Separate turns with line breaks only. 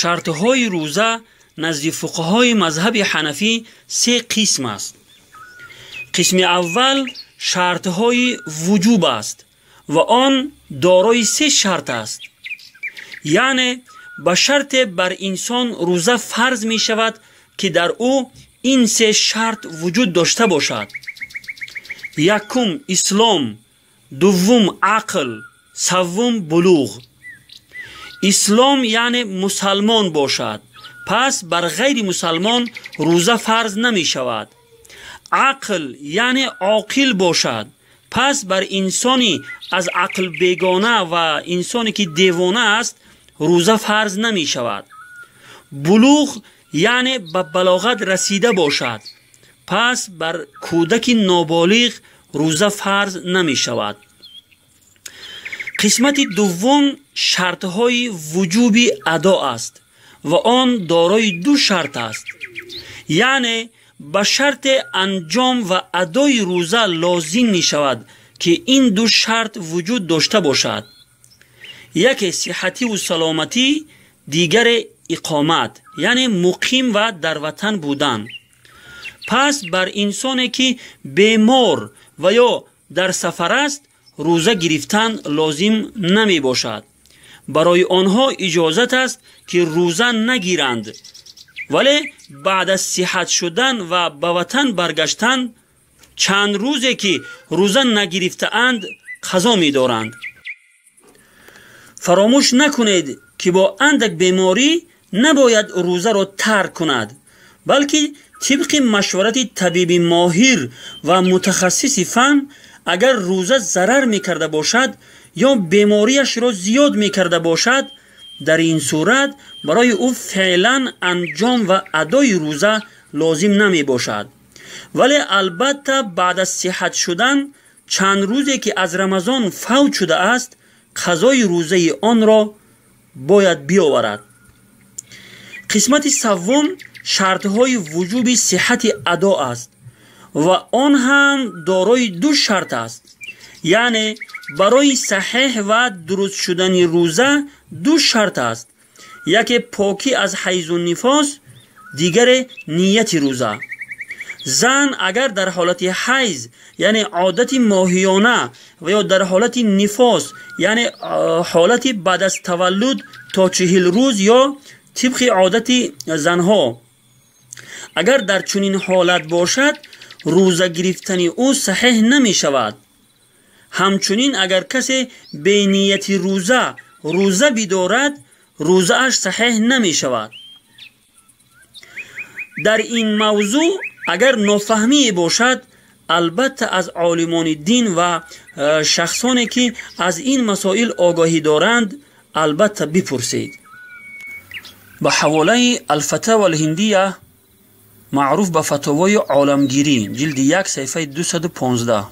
شرطهای روزه نزد فقهای مذهب حنفی سه قسم است. قسم اول شرطهای وجوب است و آن دارای سه شرط است. یعنی به شرط بر انسان روزه فرض می شود که در او این سه شرط وجود داشته باشد: یکم اسلام، دوم عقل، سوم بلوغ. اسلام یعنی مسلمان باشد، پس بر غیر مسلمان روزه فرض نمی شود. عقل یعنی عاقل باشد، پس بر انسانی از عقل بیگانه و انسانی که دیوانه است روزه فرض نمی شود. بلوغ یعنی به بلاغت رسیده باشد، پس بر کودک نابالغ روزه فرض نمی شود. قسمت دوم شرطهای وجوبی ادا است و آن دارای دو شرط است. یعنی به شرط انجام و ادای روزه لازم می شود که این دو شرط وجود داشته باشد: یک صحتی و سلامتی، دیگر اقامت یعنی مقیم و در وطن بودن. پس بر انسانی که بیمار و یا در سفر است روزه گرفتن لازم نمی باشد. برای آنها اجازت است که روزه نگیرند، ولی بعد از صحت شدن و به وطن برگشتن چند روزی که روزه نگرفته اند قضا می دارند. فراموش نکنید که با اندک بیماری نباید روزه را ترک کند، بلکه طبق مشورت طبیب ماهر و متخصص فن اگر روزه ضرر می کرده باشد یا بیماریش را زیاد می کرده باشد، در این صورت برای او فعلا انجام و ادای روزه لازم نمی باشد. ولی البته بعد از صحت شدن چند روزی که از رمضان فوت شده است قضای روزه آن را باید بیاورد. قسمت سوم شرطهای وجوب صحت ادا است و آن هم دارای دو شرط است. یعنی برای صحیح و درست شدن روزه دو شرط است: یکی پاکی از حیض و نفاس، دیگر نیت روزه. زن اگر در حالت حیض یعنی عادت ماهیانه و یا در حالت نفاس یعنی حالت بعد از تولد تا 40 روز یا طبق عادت زنها اگر در چنین حالت باشد روزه گرفتن او صحیح نمی شود. همچنین اگر کسی به نیت روزه بدارد روزه اش صحیح نمی شود. در این موضوع اگر نافهمی باشد البته از عالمان دین و شخصانی که از این مسائل آگاهی دارند البته بپرسید. به حواله الفتاوی الهندیه معروف به فتاوای عالمگیری جلد 1 صفحه 215